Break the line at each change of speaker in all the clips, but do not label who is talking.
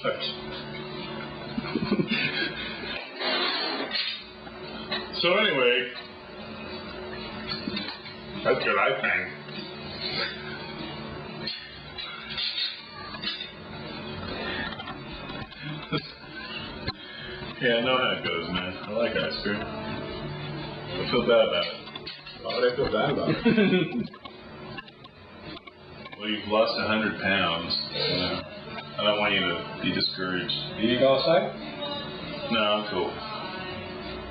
So anyway, that's what I think. Yeah, I know how it goes, man. I like ice cream. I feel bad about it.
Why would I feel bad about it?
Well, you've lost 100 pounds. You know? I don't want you to be discouraged.
You need to go outside?
No, I'm cool.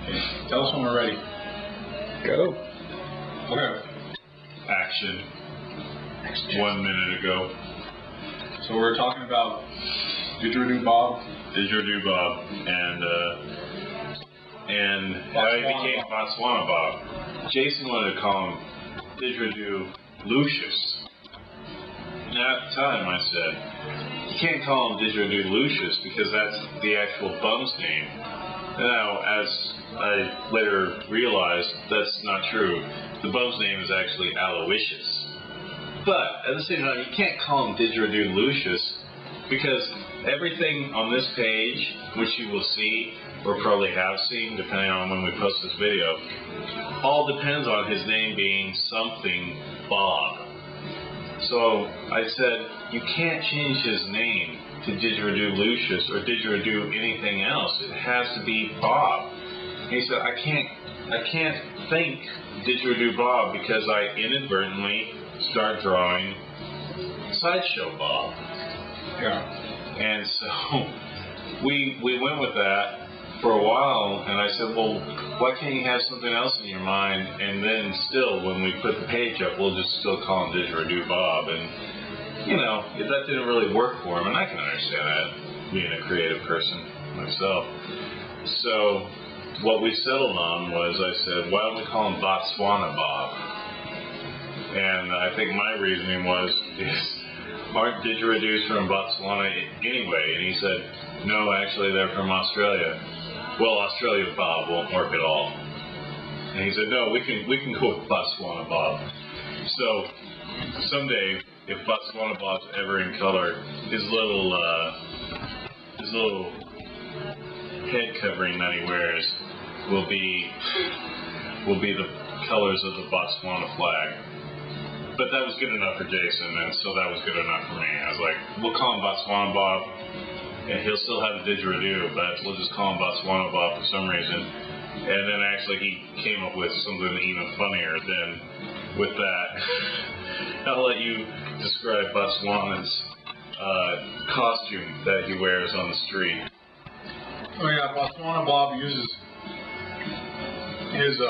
Okay. Tell us when we're ready.
Go.
Okay.
Action. 1 minute ago.
So we're talking about Didgeridoo Bob.
Didgeridoo Bob and how he became Botswana Bob. Jason wanted to call him Didgeridoo Lucius. Now at the time I said, you can't call him Didgeridoo Lucius because that's the actual bum's name. Now, as I later realized, that's not true. The bum's name is actually Aloysius. But at the same time, you can't call him Didgeridoo Lucius because everything on this page, which you will see, or probably have seen, depending on when we post this video, all depends on his name being something Bob. So I said, you can't change his name to Didgeridoo Lucius or Didgeridoo anything else. It has to be Bob. And he said, I can't think Didgeridoo Bob because I inadvertently start drawing Sideshow Bob.
Yeah.
And so we went with that for a while, and I said, well, why can't you have something else in your mind? And then still, when we put the page up, we'll just still call him Didgeridoo Bob. And, you know, that didn't really work for him, and I can understand that, being a creative person myself. So what we settled on was, I said, why don't we call him Botswana Bob? And I think my reasoning was, aren't didgeridoos from Botswana anyway? And he said, no, actually they're from Australia. Well, Australia Bob won't work at all. And he said, no, we can go with Botswana Bob. So someday, if Botswana Bob's ever in color, his little head covering that he wears will be the colors of the Botswana flag. But that was good enough for Jason, and so that was good enough for me. I was like, we'll call him Botswana Bob, and he'll still have the didgeridoo, but we'll just call him Botswana Bob for some reason. And then actually he came up with something even funnier than with that. I'll let you describe Botswana's costume that he wears on the street.
Oh yeah, Botswana Bob uses his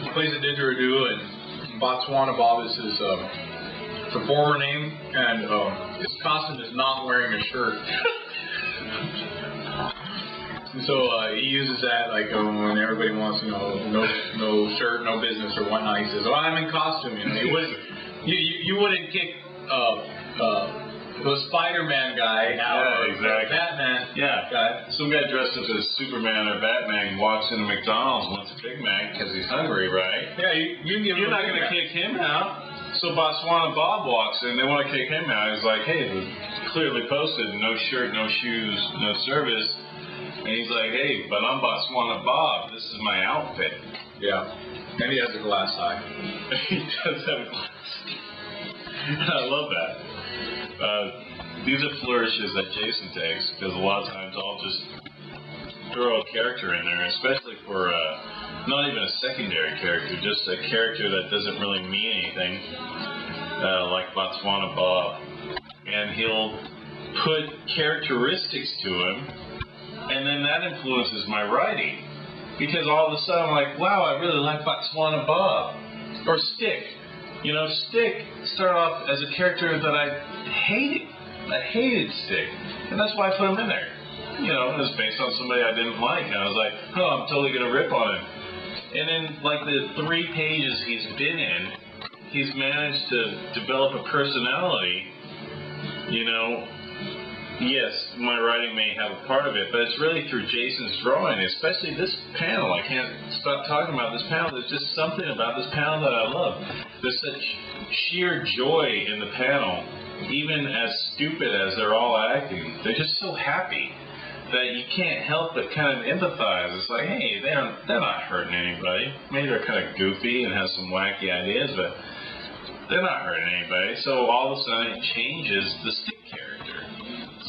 he plays a didgeridoo, and Botswana Bob is his performer name, and his costume is not wearing a shirt. And so he uses that like when everybody wants, you know, no shirt, no business or whatnot. He says, "Oh, I'm in costume." You know, you wouldn't kick the Spider-Man guy out,
yeah, exactly.
Batman,
guy. Some guy dressed up as Superman or Batman walks into McDonald's, wants a Big Mac because he's hungry, right?
Yeah, you're
not going to kick him out. So Botswana Bob walks in, they want to kick him out. He's like, hey, it was clearly posted, no shirt, no shoes, no service. And he's like, hey, but I'm Botswana Bob. This is my outfit.
Yeah. And he has a glass eye.
He does have a glass eye. I love that. These are flourishes that Jason takes, because a lot of times I'll just throw a character in there, especially for not even a secondary character, just a character that doesn't really mean anything, like Botswana Bob. And he'll put characteristics to him, and then that influences my writing. Because all of a sudden I'm like, wow, I really like Botswana Bob. Or Stick. You know, Stick started off as a character that I hated. I hated Stick. And that's why I put him in there. You know, it was based on somebody I didn't like. And I was like, oh, I'm totally going to rip on him. And in like the 3 pages he's been in, he's managed to develop a personality. You know, yes, my writing may have a part of it, but it's really through Jason's drawing, especially this panel. I can't stop talking about this panel. There's just something about this panel that I love. There's such sheer joy in the panel even as stupid as they're all acting, they're just so happy that you can't help but kind of empathize. It's like, hey, they're not hurting anybody. Maybe they're kind of goofy and have some wacky ideas, but they're not hurting anybody. So all of a sudden it changes the stick character.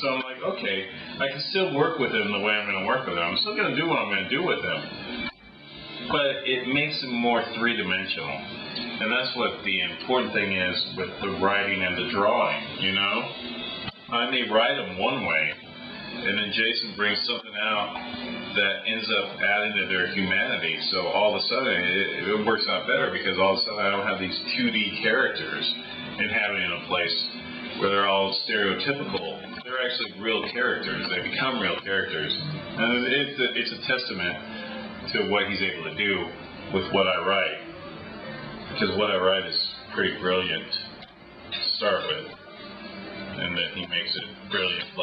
So I'm like, okay, I can still work with him the way I'm going to work with him. I'm still going to do what I'm going to do with him. But it makes him more three-dimensional. And that's what the important thing is with the writing and the drawing, you know? I may write him one way, and then Jason brings something out that ends up adding to their humanity. So all of a sudden, it works out better because all of a sudden I don't have these 2D characters inhabiting a place where they're all stereotypical. They're actually real characters. They become real characters. And it's a testament to what he's able to do with what I write. Because what I write is pretty brilliant to start with. And then he makes it brilliant +1.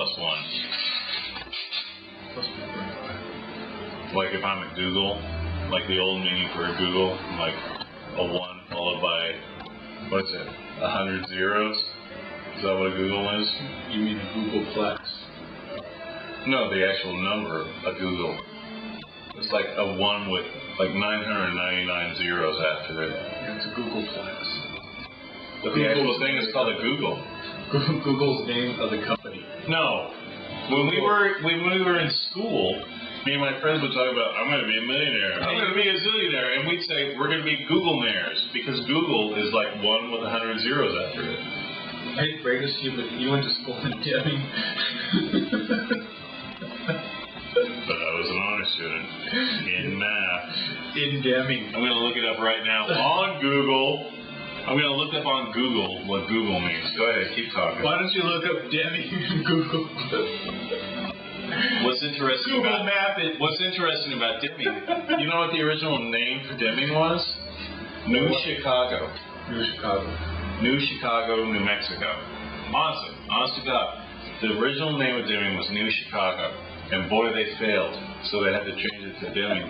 Like if I'm at Google, like the old meaning for a Google, like a 1 followed by, what is it, 100 zeros? Is that what a Google is?
You mean a Googleplex?
No, the actual number, a Google. It's like a 1 with like 999 zeros after it.
Yeah, it's a Googleplex.
But the actual thing is called a Google.
Google's name of the company.
No. When we were in school, me and my friends would talk about, I'm going to be a millionaire, I'm going to be a zillionaire, and we'd say, we're going to be Google-naires, because Google is like 1 with 100 zeros after it.
I hate to break this to you, but you went to school in Deming.
But I was an honor student in math.
In Deming.
I'm going to look it up right now on Google. I'm going to look up on Google what Google means. Go ahead, keep talking.
Why don't you look up Deming in Google?
What's interesting
Google
about
map it.
What's interesting about Deming? You know what the original name for Deming was? New Chicago.
New Chicago.
New Chicago, New Mexico. Awesome. Honest to God. The original name of Deming was New Chicago. And boy, they failed. So they had to change it to Deming.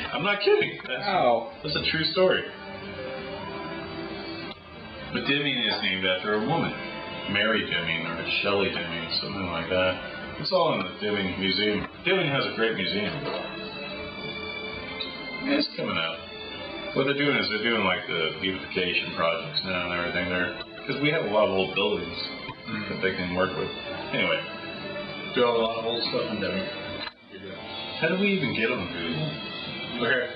I'm not kidding. That's a true story. But Deming is named after a woman. Mary Deming or Shelley Deming, something like that. It's all in the Deming Museum. Deming has a great museum. Yeah, it's coming out. What they're doing is they're doing like the beautification projects now and everything there. Because we have a lot of old buildings that they can work with. Anyway.
Do a lot of old stuff in Deming.
How do we even get on Google?
Okay.